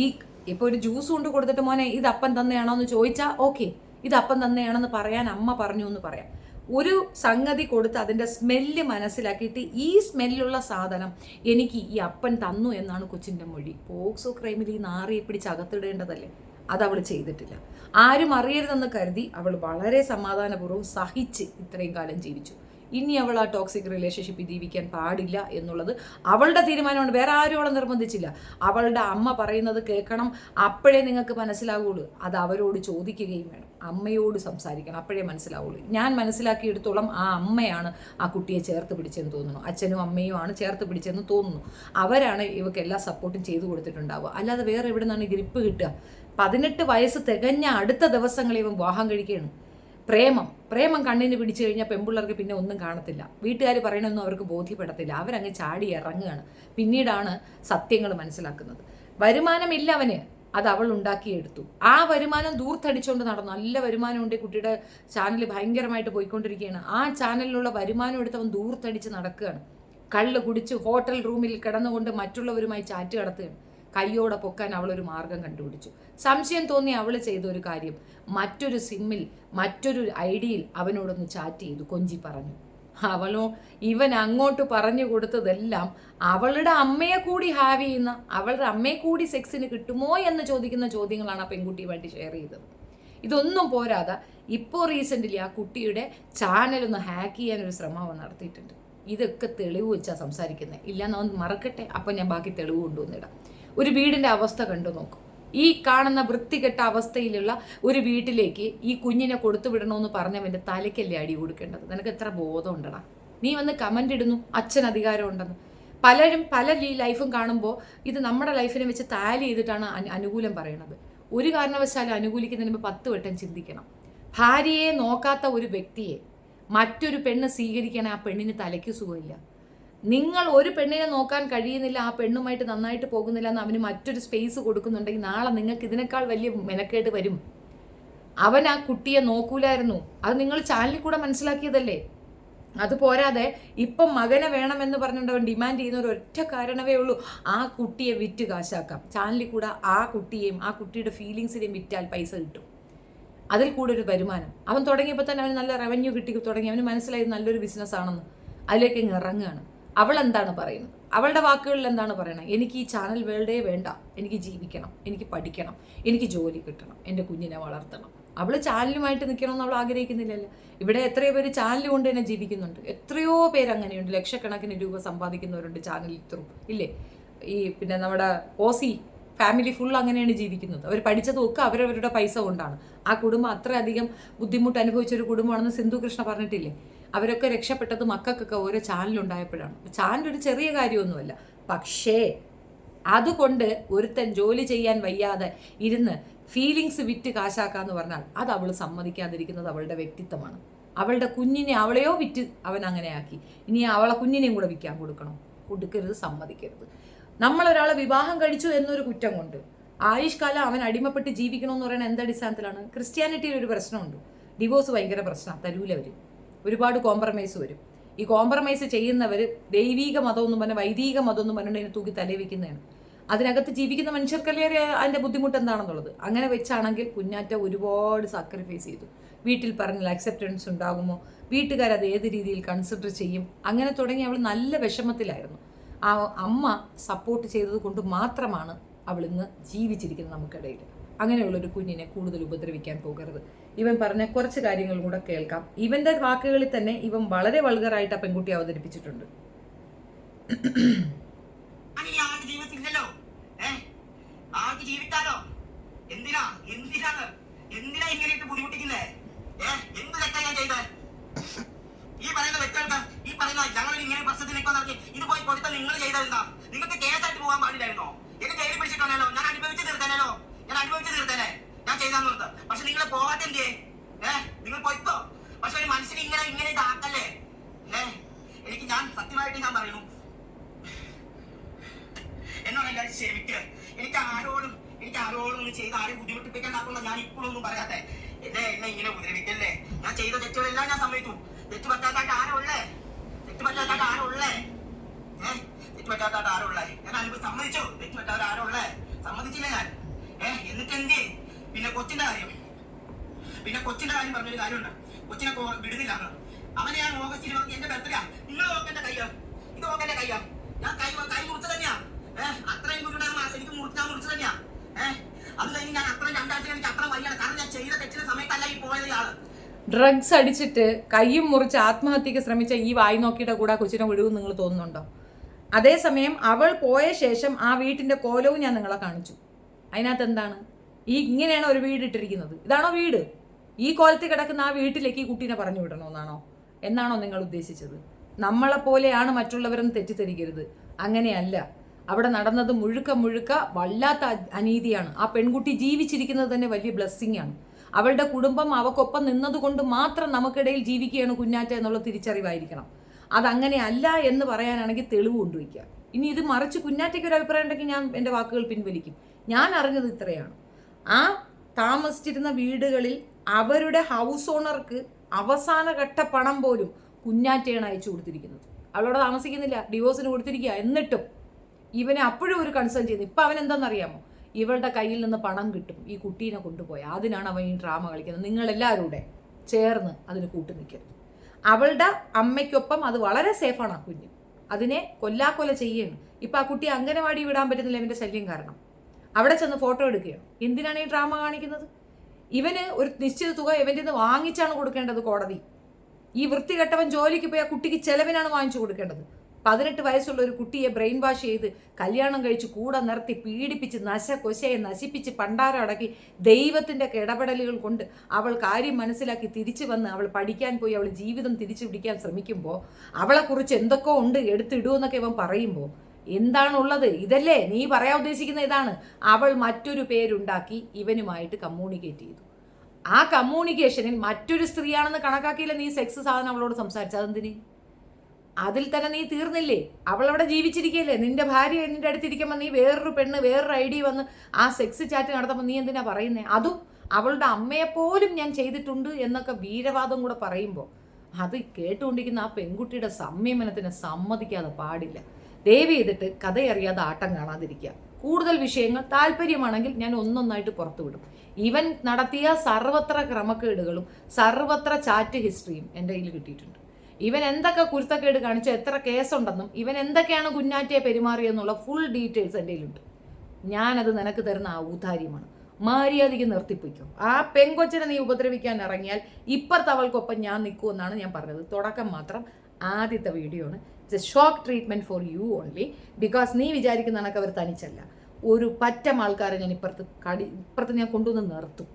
ഈ ഇപ്പോൾ ഒരു ജ്യൂസ് കൊണ്ട് കൊടുത്തിട്ട് മോനെ ഇത് അപ്പം തന്നെയാണോ എന്ന് ചോദിച്ചാൽ ഓക്കെ, ഇത് അപ്പം തന്നെയാണെന്ന് പറയാൻ അമ്മ പറഞ്ഞു എന്ന് പറയാം. ഒരു സംഗതി കൊടുത്ത് അതിൻ്റെ സ്മെല്ല് മനസ്സിലാക്കിയിട്ട് ഈ സ്മെല്ലുള്ള സാധനം എനിക്ക് ഈ അപ്പൻ തന്നു എന്നാണ് കൊച്ചിൻ്റെ മൊഴി. പോക്സോ ക്രൈമിൽ ഈ നാറിയെ പിടിച്ച് അകത്തിടേണ്ടതല്ലേ, അതവൾ ചെയ്തിട്ടില്ല. ആരും അറിയരുതെന്ന് കരുതി അവൾ വളരെ സമാധാനപൂർവ്വം സഹിച്ച് ഇത്രയും കാലം ജീവിച്ചു. ഇനി അവൾ ആ ടോക്സിക് റിലേഷൻഷിപ്പിൽ ജീവിക്കാൻ പാടില്ല എന്നുള്ളത് അവളുടെ തീരുമാനമാണ്. വേറെ ആരും അവളെ നിർബന്ധിച്ചില്ല. അവളുടെ അമ്മ പറയുന്നത് കേൾക്കണം, അപ്പോഴേ നിങ്ങൾക്ക് മനസ്സിലാവുള്ളൂ. അത് അവരോട് ചോദിക്കുകയും വേണം, അമ്മയോട് സംസാരിക്കണം, അപ്പോഴേ മനസ്സിലാവുള്ളൂ. ഞാൻ മനസ്സിലാക്കിയെടുത്തോളം ആ അമ്മയാണ് ആ കുട്ടിയെ ചേർത്ത് പിടിച്ചെന്ന് തോന്നുന്നു. അച്ഛനും അമ്മയും ആണ് ചേർത്ത് പിടിച്ചെന്ന് തോന്നുന്നു. അവരാണ് ഇവർക്ക് എല്ലാ സപ്പോർട്ടും ചെയ്തു കൊടുത്തിട്ടുണ്ടാവുക. അല്ലാതെ വേറെ എവിടെ നിന്നാണ് ഗ്രിപ്പ് കിട്ടുക? 18 വയസ്സ് തികഞ്ഞ അടുത്ത ദിവസങ്ങളിൽ ഇവൻ വിവാഹം കഴിക്കുകയാണ്. പ്രേമം കണ്ണിന് പിടിച്ചു കഴിഞ്ഞാൽ പെൺപിള്ളേർക്ക് പിന്നെ ഒന്നും കാണത്തില്ല. വീട്ടുകാർ പറയണമെന്നും അവർക്ക് ബോധ്യപ്പെടത്തില്ല. അവരങ്ങ് ചാടി ഇറങ്ങുകയാണ്. പിന്നീടാണ് സത്യങ്ങൾ മനസ്സിലാക്കുന്നത്. വരുമാനമില്ല അവന്, അത് അവൾ ഉണ്ടാക്കിയെടുത്തു. ആ വരുമാനം ദൂർത്തടിച്ചുകൊണ്ട് നടന്നു. നല്ല വരുമാനമുണ്ട്, കുട്ടിയുടെ ചാനൽ ഭയങ്കരമായിട്ട് പോയിക്കൊണ്ടിരിക്കുകയാണ്. ആ ചാനലിലുള്ള വരുമാനം എടുത്ത് അവൻ ദൂർത്തടിച്ച് നടക്കുകയാണ്. കള്ള് കുടിച്ച് ഹോട്ടൽ റൂമിൽ കിടന്നുകൊണ്ട് മറ്റുള്ളവരുമായി ചാറ്റ് നടത്തുകയാണ്. കയ്യോടെ പൊക്കാൻ അവളൊരു മാർഗം കണ്ടുപിടിച്ചു. സംശയം തോന്നി അവൾ ചെയ്ത ഒരു കാര്യം, മറ്റൊരു സിമ്മിൽ മറ്റൊരു ഐഡിയിൽ അവനോടൊന്ന് ചാറ്റ് ചെയ്തു, കൊഞ്ചി പറഞ്ഞു. ഇവൻ അങ്ങോട്ട് പറഞ്ഞു കൊടുത്തതെല്ലാം അവളുടെ അമ്മയെ കൂടി ഹാവ് ചെയ്യുന്ന, അവളുടെ അമ്മയെ കൂടി സെക്സിന് കിട്ടുമോ എന്ന് ചോദിക്കുന്ന ചോദ്യങ്ങളാണ് ആ പെൺകുട്ടി വേണ്ടി ഷെയർ ചെയ്തത്. ഇതൊന്നും പോരാതെ ഇപ്പോൾ റീസെൻ്റ്ലി ആ കുട്ടിയുടെ ചാനലൊന്ന് ഹാക്ക് ചെയ്യാനൊരു ശ്രമം നടത്തിയിട്ടുണ്ട്. ഇതൊക്കെ തെളിവ് വെച്ചാൽ സംസാരിക്കുന്നത്. ഇല്ലാന്ന് അവൻ മറക്കട്ടെ, അപ്പം ഞാൻ ബാക്കി തെളിവ് കൊണ്ടുവന്നിടാം. ഒരു വീടിൻ്റെ അവസ്ഥ കണ്ടു നോക്കും. ഈ കാണുന്ന വൃത്തികെട്ട അവസ്ഥയിലുള്ള ഒരു വീട്ടിലേക്ക് ഈ കുഞ്ഞിനെ കൊടുത്തു വിടണമെന്ന് പറഞ്ഞവൻ്റെ തലയ്ക്കല്ലേ അടി കൊടുക്കേണ്ടത്? നിനക്ക് എത്ര ബോധം ഉണ്ടടാ? നീ വന്ന് കമൻ്റ് ഇടുന്നു അച്ഛൻ അധികാരം ഉണ്ടെന്ന്. പലരും പല ലൈഫും കാണുമ്പോൾ ഇത് നമ്മുടെ ലൈഫിനെ വെച്ച് താലി ചെയ്തിട്ടാണ് അനുകൂലം പറയണത്. ഒരു കാരണവശാലും അനുകൂലിക്കുന്നതിന് മുമ്പ് 10 വട്ടം ചിന്തിക്കണം. ഭാര്യയെ നോക്കാത്ത ഒരു വ്യക്തിയെ മറ്റൊരു പെണ്ണ് സ്വീകരിക്കാൻ ആ പെണ്ണിന് തലയ്ക്ക് സുഖമില്ല. നിങ്ങൾ ഒരു പെണ്ണിനെ നോക്കാൻ കഴിയുന്നില്ല, ആ പെണ്ണുമായിട്ട് നന്നായിട്ട് പോകുന്നില്ല എന്ന് അവന് മറ്റൊരു സ്പേസ് കൊടുക്കുന്നുണ്ടെങ്കിൽ നാളെ നിങ്ങൾക്ക് ഇതിനേക്കാൾ വലിയ മെനക്കേട് വരും. അവൻ ആ കുട്ടിയെ നോക്കൂലായിരുന്നു. അത് നിങ്ങൾ ചാനലിൽ കൂടെ മനസ്സിലാക്കിയതല്ലേ. അത് പോരാതെ ഇപ്പം മകനെ വേണമെന്ന് പറഞ്ഞുകൊണ്ട് അവൻ ഡിമാൻഡ് ചെയ്യുന്ന ഒരു ഒറ്റ കാരണമേ ഉള്ളൂ, ആ കുട്ടിയെ വിറ്റ് കാശാക്കാം. ചാനലിൽ കൂടെ ആ കുട്ടിയെയും ആ കുട്ടിയുടെ ഫീലിങ്സിനെയും വിറ്റാൽ പൈസ കിട്ടും. അതിൽ കൂടെ ഒരു വരുമാനം. അവൻ തുടങ്ങിയപ്പോൾ തന്നെ അവന് നല്ല റവന്യൂ കിട്ടി തുടങ്ങി. അവന് മനസ്സിലായത് നല്ലൊരു ബിസിനസ് ആണെന്ന്. അതിലേക്ക് ഇങ്ങ് ഇറങ്ങുകയാണ്. അവൾ എന്താണ് പറയുന്നത്? അവളുടെ വാക്കുകളിൽ എന്താണ് പറയുന്നത്? എനിക്ക് ഈ ചാനൽ വേൾഡേ വേണ്ട, എനിക്ക് ജീവിക്കണം, എനിക്ക് പഠിക്കണം, എനിക്ക് ജോലി കിട്ടണം, എൻ്റെ കുഞ്ഞിനെ വളർത്തണം. അവൾ ചാനലുമായിട്ട് നിൽക്കണമെന്ന് അവൾ ആഗ്രഹിക്കുന്നില്ലല്ലോ. ഇവിടെ എത്രയോ പേര് ചാനൽ കൊണ്ട് തന്നെ ജീവിക്കുന്നുണ്ട്. എത്രയോ പേര് അങ്ങനെയുണ്ട്. ലക്ഷക്കണക്കിന് രൂപ സമ്പാദിക്കുന്നവരുണ്ട് ചാനൽ ത്രൂ, ഇല്ലേ? ഈ പിന്നെ നമ്മുടെ ഓസി ഫാമിലി ഫുൾ അങ്ങനെയാണ് ജീവിക്കുന്നത്. അവർ പഠിച്ചതൊക്കെ അവരവരുടെ പൈസ കൊണ്ടാണ്. ആ കുടുംബം അത്രയധികം ബുദ്ധിമുട്ട് അനുഭവിച്ചൊരു കുടുംബമാണെന്ന് സിന്ധു കൃഷ്ണ പറഞ്ഞിട്ടില്ലേ? അവരൊക്കെ രക്ഷപ്പെട്ടത് മക്കൾക്കൊക്കെ ഓരോ ചാനലുണ്ടായപ്പോഴാണ്. ചാനൽ ഒരു ചെറിയ കാര്യമൊന്നുമല്ല. പക്ഷേ അതുകൊണ്ട് ഒരുത്തൻ ജോലി ചെയ്യാൻ വയ്യാതെ ഇരുന്ന് ഫീലിങ്സ് വിറ്റ് കാശാക്കാന്ന് പറഞ്ഞാൽ അത് അവൾ സമ്മതിക്കാതിരിക്കുന്നത് അവളുടെ വ്യക്തിത്വമാണ്. അവളുടെ കുഞ്ഞിനെ അവളെയോ വിറ്റ് അവൻ അങ്ങനെ ആക്കി. ഇനി അവളെ കുഞ്ഞിനെയും കൂടെ വിൽക്കാൻ കൊടുക്കരുത്, സമ്മതിക്കരുത്. നമ്മളൊരാളെ വിവാഹം കഴിച്ചു എന്നൊരു കുറ്റം കൊണ്ട് ആയുഷ്കാലം അവൻ അടിമപ്പെട്ട് ജീവിക്കണമെന്ന് പറയുന്നത് എന്തടിസ്ഥാനത്തിലാണ്? ക്രിസ്ത്യാനിറ്റിയിൽ ഒരു പ്രശ്നമുണ്ട്. ഡിവോഴ്സ് ഭയങ്കര പ്രശ്നമാണ്. തരൂല ഒരുപാട് കോംപ്രമൈസ് വരും. ഈ കോംപ്രമൈസ് ചെയ്യുന്നവർ ദൈവീക മതമൊന്നും പറഞ്ഞാൽ വൈദിക മതമൊന്നും പറഞ്ഞിട്ട് അതിനെ തൂക്കി തലവെക്കുന്നതാണ്. അതിനകത്ത് ജീവിക്കുന്ന മനുഷ്യർക്കല്ലേ അതിൻ്റെ ബുദ്ധിമുട്ട് എന്താണെന്നുള്ളത്. അങ്ങനെ വെച്ചാണെങ്കിൽ കുഞ്ഞാറ്റ ഒരുപാട് സാക്രിഫൈസ് ചെയ്തു. വീട്ടിൽ പറഞ്ഞാൽ അക്സെപ്റ്റൻസ് ഉണ്ടാകുമോ? വീട്ടുകാരത് ഏത് രീതിയിൽ കൺസിഡർ ചെയ്യും? അങ്ങനെ തുടങ്ങി അവൾ നല്ല വിഷമത്തിലായിരുന്നു. ആ അമ്മ സപ്പോർട്ട് ചെയ്തത് കൊണ്ട് മാത്രമാണ് അവൾ ഇന്ന് ജീവിച്ചിരിക്കുന്നത് നമുക്കിടയിൽ. അങ്ങനെയുള്ളൊരു കുഞ്ഞിനെ കൂടുതൽ ഉപദ്രവിക്കാൻ പോകരുത്. ഇവൻ പറഞ്ഞ കുറച്ച് കാര്യങ്ങളും കൂടെ കേൾക്കാം. ഇവന്റെ വാക്കുകളിൽ തന്നെ ഇവൻ വളരെ വൾഗറായിട്ട് ആ പെൺകുട്ടി അവതരിപ്പിച്ചിട്ടുണ്ട്. എന്തിനാ ഇങ്ങനെയിട്ട് ബുദ്ധിമുട്ടിക്കുന്നേ? എന്ത് തെറ്റാ ഞാൻ ചെയ്തേ? ഈ പറയുന്ന വ്യക്തികൾക്ക് ഈ പറയുന്ന ഞങ്ങൾ ഇങ്ങനെ പ്രശ്നത്തിൽ നിൽക്കാൻ നടത്തി ഇത് പോയി കൊടുത്താൽ നിങ്ങൾ ചെയ്തെന്താ? നിങ്ങൾക്ക് കേസായിട്ട് പോകാൻ പാടില്ലായിരുന്നോ? എന്നെ ജയിലിൽ പിടിച്ചിട്ടുണ്ടല്ലോ. ഞാൻ അനുഭവിച്ച് തീർത്തേനോ? ഞാൻ ചെയ്താന്ന് ഓർത്ത്. പക്ഷെ നിങ്ങൾ പോകാത്ത എന്തേ? നിങ്ങൾ പോയിക്കോ. പക്ഷെ ഒരു മനുഷ്യന് ഇങ്ങനെ ഇതാക്കല്ലേ? എനിക്ക് ഞാൻ സത്യമായിട്ട് ഞാൻ പറയുന്നു, എന്നോട് എല്ലാവരും ക്ഷമിക്കുക. എനിക്ക് ആരോടും ഒന്നും ചെയ്ത് ആരും ബുദ്ധിമുട്ടിപ്പിക്കാണ്ടാക്കുള്ള ഞാൻ ഇപ്പോഴൊന്നും പറയാത്തെ. എന്നെ ഇങ്ങനെ ഉപദ്രവിക്കല്ലേ? ഞാൻ ചെയ്ത തെറ്റുകളെല്ലാം ഞാൻ സമ്മതിച്ചു. തെറ്റ് പറ്റാത്തായിട്ട് ആരോ ഉള്ളേ? ഞാൻ സമ്മതിച്ചു. തെറ്റ് പറ്റാത്ത ആരോ ഉള്ളേ? സമ്മതിച്ചില്ല ഞാൻ. എന്നിട്ട് എന്തേ? പിന്നെ കൊച്ചിന്റെ കാര്യം പറഞ്ഞൊരു കാര്യമുണ്ട്. കൊച്ചിനെ വിടുന്നില്ല. അവനെ ഞാൻ ഓഗസ്റ്റ് 20 എന്റെ ബർത്ത്ഡേ. നിങ്ങൾ നോക്കെന്റെ കയ്യോ, ഇത് നോക്കെന്റെ കയ്യോ. ഞാൻ കൈ മുറിച്ച തന്നെയാ. അത്രയും എനിക്ക് മുറിച്ച തന്നെയാ. അത് കഴിഞ്ഞ് ഞാൻ അത്രയും 2 ആഴ്ച എനിക്ക് അത്ര വയ്യാണ്. കാരണം ഞാൻ ചെയ്ത തെറ്റിന്റെ സമയത്തല്ല ഈ പോയത് ഇയാള്. ഡ്രഗ്സ് അടിച്ചിട്ട് കയ്യും മുറിച്ച് ആത്മഹത്യക്ക് ശ്രമിച്ച ഈ വായി നോക്കിയിട്ട് കൂടെ കൊച്ചിനെ വിടുമെന്ന് നിങ്ങൾ തോന്നുന്നുണ്ടോ? അതേസമയം അവൾ പോയ ശേഷം ആ വീട്ടിന്റെ കോലവും ഞാൻ നിങ്ങളെ കാണിച്ചു. അതിനകത്ത് എന്താണ്? ഇങ്ങനെയാണ് ഒരു വീട് ഇട്ടിരിക്കുന്നത്. ഇതാണോ വീട്? ഈ കോലത്തിൽ കിടക്കുന്ന ആ വീട്ടിലേക്ക് ഈ കുട്ടീനെ പറഞ്ഞു വിടണമെന്നാണോ? എന്നാണോ നിങ്ങൾ ഉദ്ദേശിച്ചത്? നമ്മളെപ്പോലെയാണ് മറ്റുള്ളവരെന്ന് തെറ്റിദ്ധരിക്കരുത്. അങ്ങനെയല്ല. അവിടെ നടന്നത് മുഴുക്ക വല്ലാത്ത അനീതിയാണ്. ആ പെൺകുട്ടി ജീവിച്ചിരിക്കുന്നത് തന്നെ വലിയ ബ്ലെസ്സിങ് ആണ്. അവളുടെ കുടുംബം അവക്കൊപ്പം നിന്നതുകൊണ്ട് മാത്രം നമുക്കിടയിൽ ജീവിക്കുകയാണ് കുഞ്ഞാറ്റ എന്നുള്ള തിരിച്ചറിവായിരിക്കണം. അതങ്ങനെ അല്ല എന്ന് പറയാനാണെങ്കിൽ തെളിവ് കൊണ്ടുവയ്ക്കുക. ഇനി ഇത് മറിച്ച് കുഞ്ഞാറ്റയ്ക്ക് ഒരു അഭിപ്രായം ഉണ്ടെങ്കിൽ ഞാൻ എൻ്റെ വാക്കുകൾ പിൻവലിക്കും. ഞാൻ അറിഞ്ഞത് ഇത്രയാണ്. ആ താമസിച്ചിരുന്ന വീടുകളിൽ അവരുടെ ഹൗസ് ഓണർക്ക് അവസാനഘട്ട പണം പോലും കുഞ്ഞാറ്റയാണ് അയച്ചു കൊടുത്തിരിക്കുന്നത്. അവളോട് താമസിക്കുന്നില്ല, ഡിവോഴ്സിന് കൊടുത്തിരിക്കുക. എന്നിട്ടും ഇവനെ അപ്പോഴും ഒരു കൺസേൺ ചെയ്യുന്നു. ഇപ്പം അവൻ എന്താണെന്നറിയാമോ? ഇവളുടെ കയ്യിൽ നിന്ന് പണം കിട്ടും ഈ കുട്ടീനെ കൊണ്ടുപോയി. അതിനാണ് അവൻ ഈ ഡ്രാമ കളിക്കുന്നത്. നിങ്ങളെല്ലാവരും കൂടെ ചേർന്ന് അതിന് കൂട്ടു നിൽക്കരുത്. അവളുടെ അമ്മയ്ക്കൊപ്പം അത് വളരെ സേഫാണ്. ആ കുഞ്ഞ് അതിനെ കൊല്ലാക്കൊല ചെയ്യുകയാണ്. ഇപ്പം ആ കുട്ടി അംഗനവാടി വിടാൻ പറ്റുന്നില്ല ഇവൻ്റെ ശല്യം കാരണം. അവിടെ ചെന്ന് ഫോട്ടോ എടുക്കുകയാണ്. എന്തിനാണ് ഈ ഡ്രാമ കാണിക്കുന്നത്? ഇവന് ഒരു നിശ്ചിത തുക ഇവൻ്റെ നിന്ന് വാങ്ങിച്ചാണ് കൊടുക്കേണ്ടത് കോടതി. ഈ വൃത്തികെട്ടവൻ ജോലിക്ക് പോയി ആ കുട്ടിക്ക് ചെലവിനാണ് വാങ്ങിച്ചു കൊടുക്കേണ്ടത്. 18 വയസ്സുള്ള ഒരു കുട്ടിയെ ബ്രെയിൻ വാഷ് ചെയ്ത് കല്യാണം കഴിച്ച് കൂടെ നിർത്തി പീഡിപ്പിച്ച് കൊശയെ നശിപ്പിച്ച് പണ്ടാരം അടക്കി ദൈവത്തിൻ്റെ ഇടപെടലുകൾ കൊണ്ട് അവൾ കാര്യം മനസ്സിലാക്കി തിരിച്ചു വന്ന് അവൾ പഠിക്കാൻ പോയി അവൾ ജീവിതം തിരിച്ചു പിടിക്കാൻ ശ്രമിക്കുമ്പോൾ അവളെക്കുറിച്ച് എന്തൊക്കെ ഉണ്ട് എടുത്തിടുമെന്നൊക്കെ ഇവൻ പറയുമ്പോൾ എന്താണുള്ളത്? ഇതല്ലേ നീ പറയാൻ ഉദ്ദേശിക്കുന്ന? ഇതാണ്. അവൾ മറ്റൊരു പേരുണ്ടാക്കി ഇവനുമായിട്ട് കമ്മ്യൂണിക്കേറ്റ് ചെയ്തു. ആ കമ്മ്യൂണിക്കേഷനിൽ മറ്റൊരു സ്ത്രീയാണെന്ന് കണക്കാക്കിയില്ല നീ സെക്സ് സാധനം അവളോട് സംസാരിച്ചത്. അതെന്തിന്? അതിൽ തന്നെ നീ തീർന്നില്ലേ? അവളവിടെ ജീവിച്ചിരിക്കുകയല്ലേ? നിന്റെ ഭാര്യ നിന്റെ അടുത്തിരിക്കുമ്പോൾ നീ വേറൊരു പെണ്ണ് വേറൊരു ഐഡി വന്ന് ആ സെക്സ് ചാറ്റ് നടത്തുമ്പോൾ നീ എന്തിനാ പറയുന്നത്? അതും അവളുടെ അമ്മയെപ്പോലും ഞാൻ ചെയ്തിട്ടുണ്ട് എന്നൊക്കെ വീരവാദം കൂടെ പറയുമ്പോൾ അത് കേട്ടുകൊണ്ടിരിക്കുന്ന ആ പെൺകുട്ടിയുടെ സംയമനത്തിന് സമ്മതിക്കാതെ പാടില്ല. ദയവ് ചെയ്തിട്ട് കഥയറിയാതെ ആട്ടം കാണാതിരിക്കുക. കൂടുതൽ വിഷയങ്ങൾ താല്പര്യമാണെങ്കിൽ ഞാൻ ഒന്നൊന്നായിട്ട് പുറത്തുവിടും. ഇവൻ നടത്തിയ സർവത്ര ക്രമക്കേടുകളും സർവത്ര ചാറ്റ് ഹിസ്റ്ററിയും എൻ്റെ കയ്യിൽ കിട്ടിയിട്ടുണ്ട്. ഇവൻ എന്തൊക്കെ കുരുത്തക്കേട് കാണിച്ചു, എത്ര കേസുണ്ടെന്നും ഇവൻ എന്തൊക്കെയാണ് കുഞ്ഞാറ്റയെ പെരുമാറിയെന്നുള്ള ഫുൾ ഡീറ്റെയിൽസ് എൻ്റെ കയ്യിലുണ്ട്. ഞാനത് നിനക്ക് തരുന്ന ഔദാര്യമാണ്. മര്യാദയ്ക്ക് നിർത്തിപ്പിക്കും. ആ പെങ്കൊച്ചിനെ നീ ഉപദ്രവിക്കാൻ ഇറങ്ങിയാൽ ഇപ്പുറത്ത് അവൾക്കൊപ്പം ഞാൻ നിൽക്കുമെന്നാണ് ഞാൻ പറഞ്ഞത്. തുടക്കം മാത്രം. ആദ്യത്തെ വീഡിയോ ആണ്. It's A shock treatment for you only. Because നീ വിചാരിക്കുന്ന കണക്ക് അവർ തനിച്ചല്ല. ഒരു പറ്റം ആൾക്കാരെ ഞാൻ ഇപ്പുറത്ത് ഞാൻ കൊണ്ടുവന്ന് നിർത്തും.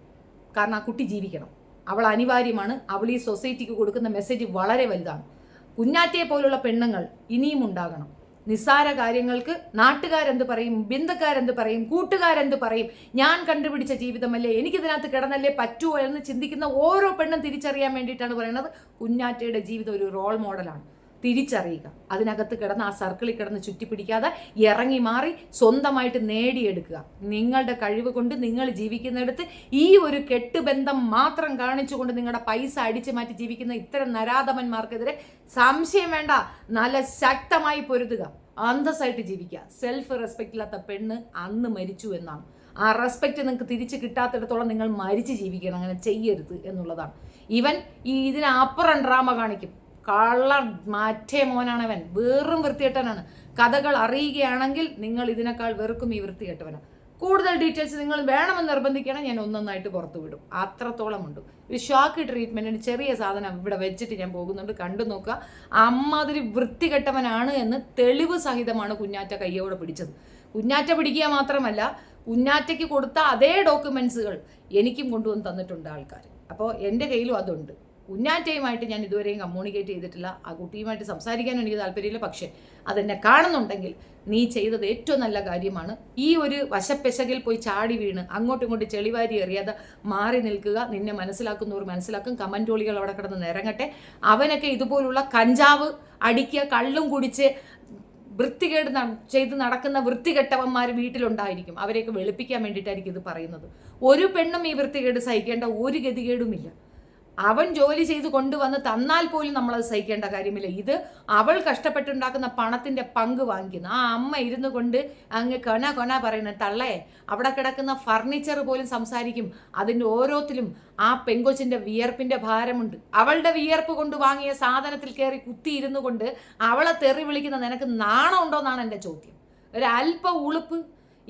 കാരണം ആ കുട്ടി ജീവിക്കണം. അവൾ അനിവാര്യമാണ്. അവൾ ഈ സൊസൈറ്റിക്ക് കൊടുക്കുന്ന മെസ്സേജ് വളരെ വലുതാണ്. കുഞ്ഞാറ്റയെ പോലുള്ള പെണ്ണുങ്ങൾ ഇനിയും ഉണ്ടാകണം. നിസ്സാര കാര്യങ്ങൾക്ക് നാട്ടുകാരെന്ത് പറയും, ബന്ധുക്കാരെന്ത് പറയും, കൂട്ടുകാരെന്ത് പറയും, ഞാൻ കണ്ടുപിടിച്ച ജീവിതമല്ലേ, എനിക്കിതിനകത്ത് കിടന്നല്ലേ പറ്റുമോ എന്ന് ചിന്തിക്കുന്ന ഓരോ പെണ്ണും തിരിച്ചറിയാൻ വേണ്ടിയിട്ടാണ് പറയുന്നത്. കുഞ്ഞാറ്റയുടെ ജീവിതം ഒരു റോൾ മോഡലാണ്. തിരിച്ചറിയുക. അതിനകത്ത് കിടന്ന് ആ സർക്കിളിൽ കിടന്ന് ചുറ്റിപ്പിടിക്കാതെ ഇറങ്ങി മാറി സ്വന്തമായിട്ട് നേടിയെടുക്കുക. നിങ്ങളുടെ കഴിവ് കൊണ്ട് നിങ്ങൾ ജീവിക്കുന്നിടത്ത് ഈ ഒരു കെട്ടുബന്ധം മാത്രം കാണിച്ചുകൊണ്ട് നിങ്ങളുടെ പൈസ അടിച്ചു മാറ്റി ജീവിക്കുന്ന ഇത്തരം നരാധമന്മാർക്കെതിരെ സംശയം വേണ്ട, നല്ല ശക്തമായി പൊരുതുക. അന്തസ്സായിട്ട് ജീവിക്കുക. സെൽഫ് റെസ്പെക്റ്റ് ഇല്ലാത്ത പെണ്ണ് അന്ന് മരിച്ചു എന്നാണ്. ആ റെസ്പെക്റ്റ് നിങ്ങൾക്ക് തിരിച്ച് കിട്ടാത്തിടത്തോളം നിങ്ങൾ മരിച്ച് ജീവിക്കണം. അങ്ങനെ ചെയ്യരുത് എന്നുള്ളതാണ്. ഇവൻ ഇതിനപ്പുറം ഡ്രാമ കാണിക്കും. കള്ള മാറ്റേ മോനാണവൻ. വെറും വൃത്തികെട്ടവനാണ്. കഥകൾ അറിയുകയാണെങ്കിൽ നിങ്ങൾ ഇതിനേക്കാൾ വെറുക്കും ഈ വൃത്തികെട്ടവനാണ്. കൂടുതൽ ഡീറ്റെയിൽസ് നിങ്ങൾ വേണമെന്ന് നിർബന്ധിക്കണം. ഞാൻ ഒന്നൊന്നായിട്ട് പുറത്തു വിടും. അത്രത്തോളം ഉണ്ട്. ഒരു ഷോക്ക് ട്രീറ്റ്മെൻറ്റിന് ചെറിയ സാധനം ഇവിടെ വെച്ചിട്ട് ഞാൻ പോകുന്നുണ്ട്. കണ്ടു നോക്കുക. അമ്മാതിരി വൃത്തികെട്ടവനാണ് എന്ന് തെളിവ് സഹിതമാണ് കുഞ്ഞാറ്റ കയ്യോടെ പിടിച്ചത്. കുഞ്ഞാറ്റ പിടിക്കുക മാത്രമല്ല, കുഞ്ഞാറ്റയ്ക്ക് കൊടുത്ത അതേ ഡോക്യുമെൻസുകൾ എനിക്കും കൊണ്ടുവന്ന് തന്നിട്ടുണ്ട് ആൾക്കാർ. അപ്പോൾ എൻ്റെ കയ്യിലും അതുണ്ട്. കുഞ്ഞാറ്റയുമായിട്ട് ഞാൻ ഇതുവരെയും കമ്മ്യൂണിക്കേറ്റ് ചെയ്തിട്ടില്ല. ആ കുട്ടിയുമായിട്ട് സംസാരിക്കാനും എനിക്ക് താല്പര്യമില്ല. പക്ഷേ അതെന്നെ കാണുന്നുണ്ടെങ്കിൽ നീ ചെയ്തത് ഏറ്റവും നല്ല കാര്യമാണ്. ഈ ഒരു വശപ്പെശകിൽ പോയി ചാടി വീണ് അങ്ങോട്ടും ഇങ്ങോട്ടും ചെളിവാരി എറിയാതെ മാറി നിൽക്കുക. നിന്നെ മനസ്സിലാക്കുന്നവർ മനസ്സിലാക്കും. കമൻറ്റോളികൾ അവിടെ കിടന്ന് നിരങ്ങട്ടെ. അവനൊക്കെ ഇതുപോലുള്ള കഞ്ചാവ് അടിക്കുക, കള്ളും കുടിച്ച് വൃത്തികേട് ചെയ്ത് നടക്കുന്ന വൃത്തികെട്ടവന്മാർ വീട്ടിലുണ്ടായിരിക്കും. അവരെയൊക്കെ വെളുപ്പിക്കാൻ വേണ്ടിയിട്ടായിരിക്കും ഇത് പറയുന്നത്. ഒരു പെണ്ണും ഈ വൃത്തികേട് സഹിക്കേണ്ട ഒരു ഗതികേടുമില്ല. അവൻ ജോലി ചെയ്ത് കൊണ്ടുവന്ന് തന്നാൽ പോലും നമ്മളത് സഹിക്കേണ്ട കാര്യമില്ല. ഇത് അവൾ കഷ്ടപ്പെട്ടുണ്ടാക്കുന്ന പണത്തിന്റെ പങ്ക് വാങ്ങിക്കുന്നു. ആ അമ്മ ഇരുന്നു കൊണ്ട് അങ്ങ് കൊന പറയുന്ന തള്ളേ, അവിടെ കിടക്കുന്ന ഫർണിച്ചർ പോലും സംസാരിക്കും. അതിൻ്റെ ഓരോത്തിലും ആ പെങ്കൊച്ചിന്റെ വിയർപ്പിന്റെ ഭാരമുണ്ട്. അവളുടെ വിയർപ്പ് കൊണ്ട് വാങ്ങിയ സാധനത്തിൽ കയറി കുത്തിയിരുന്നു കൊണ്ട് അവളെ തെറി വിളിക്കുന്ന നിനക്ക് നാണം ഉണ്ടോന്നാണ് എൻ്റെ ചോദ്യം. ഒരല്പ ഉളുപ്പ്.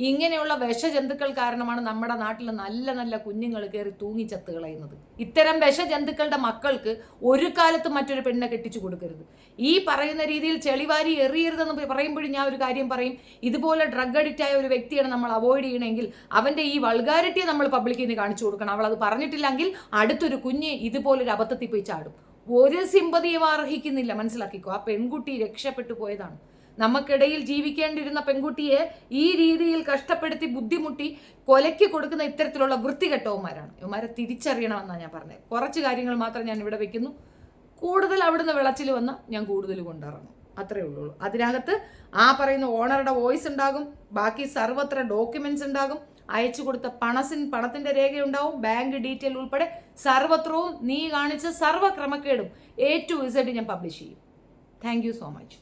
ഇങ്ങനെയുള്ള വിഷജന്തുക്കൾ കാരണമാണ് നമ്മുടെ നാട്ടിൽ നല്ല നല്ല കുഞ്ഞുങ്ങൾ കയറി തൂങ്ങിച്ചത്ത് കളയുന്നത്. ഇത്തരം വിഷജന്തുക്കളുടെ മക്കൾക്ക് ഒരു കാലത്തും മറ്റൊരു പെണ്ണെ കെട്ടിച്ചു കൊടുക്കരുത്. ഈ പറയുന്ന രീതിയിൽ ചെളിവാരി എറിയരുതെന്ന് പറയുമ്പോഴും ഞാൻ ഒരു കാര്യം പറയും. ഇതുപോലെ ഡ്രഗ് അഡിക്റ്റ് ആയ ഒരു വ്യക്തിയാണ് നമ്മൾ അവോയ്ഡ് ചെയ്യണമെങ്കിൽ അവൻ്റെ ഈ വൾഗാരിറ്റിയെ നമ്മൾ പബ്ലിക്കിന് കാണിച്ചു കൊടുക്കണം. അവൾ അത് പറഞ്ഞിട്ടില്ലെങ്കിൽ അടുത്തൊരു കുഞ്ഞ് ഇതുപോലൊരു അബദ്ധത്തിൽ പോയി ചാടും. ഒരു സിമ്പതിയും അർഹിക്കുന്നില്ല. മനസ്സിലാക്കിക്കോ. ആ പെൺകുട്ടി രക്ഷപ്പെട്ടു പോയതാണ്. നമുക്കിടയിൽ ജീവിക്കേണ്ടിരുന്ന പെൺകുട്ടിയെ ഈ രീതിയിൽ കഷ്ടപ്പെടുത്തി ബുദ്ധിമുട്ടി കൊലയ്ക്ക് കൊടുക്കുന്ന ഇത്തരത്തിലുള്ള വൃത്തികെട്ടവന്മാരാണ്. ഇവന്മാരെ തിരിച്ചറിയണമെന്നാണ് ഞാൻ പറഞ്ഞത്. കുറച്ച് കാര്യങ്ങൾ മാത്രം ഞാൻ ഇവിടെ വെക്കുന്നു. കൂടുതൽ അവിടുന്ന് വിളച്ചിൽ വന്നാൽ ഞാൻ കൂടുതൽ കൊണ്ടിറങ്ങും. അത്രേ ഉള്ളൂ. അതിനകത്ത് ആ പറയുന്ന ഓണറുടെ വോയിസ് ഉണ്ടാകും, ബാക്കി സർവത്ര ഡോക്യുമെന്റ്സ് ഉണ്ടാകും, അയച്ചു കൊടുത്ത പണത്തിന്റെ രേഖയുണ്ടാവും, ബാങ്ക് ഡീറ്റെയിൽ ഉൾപ്പെടെ സർവത്രവും നീ കാണിച്ച സർവ്വ ക്രമക്കേടും A to Z ഞാൻ പബ്ലിഷ് ചെയ്യും. Thank you so much.